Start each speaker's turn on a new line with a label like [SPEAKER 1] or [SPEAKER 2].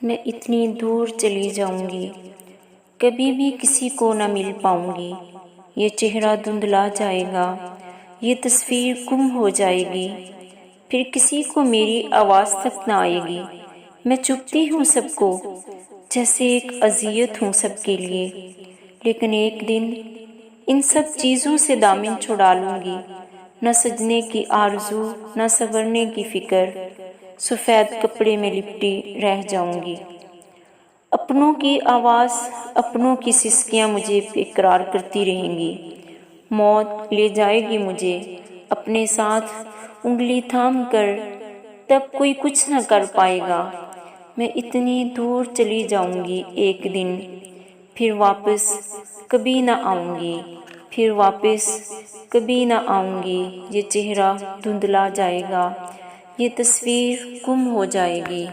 [SPEAKER 1] میں اتنی دور چلی جاؤں گی، کبھی بھی کسی کو نہ مل پاؤں گی۔ یہ چہرہ دھندلا جائے گا، یہ تصویر گم ہو جائے گی، پھر کسی کو میری آواز تک نہ آئے گی۔ میں چبھتی ہوں سب کو، جیسے ایک اذیت ہوں سب کے لیے، لیکن ایک دن ان سب چیزوں سے دامن چھڑا لوں گی۔ نہ سجنے کی آرزو، نہ سنورنے کی فکر، سفید کپڑے میں لپٹی رہ جاؤں گی۔ اپنوں کی آواز، اپنوں کی سسکیاں مجھے بے قرار کرتی رہیں گی۔ موت لے جائے گی مجھے اپنے ساتھ انگلی تھام کر، تب کوئی کچھ نہ کر پائے گا۔ میں اتنی دور چلی جاؤں گی ایک دن، پھر واپس کبھی نہ آؤں گی، پھر واپس کبھی نہ آؤں گی۔ یہ چہرہ دھندلا جائے گا، یہ تصویر گم ہو جائے گی۔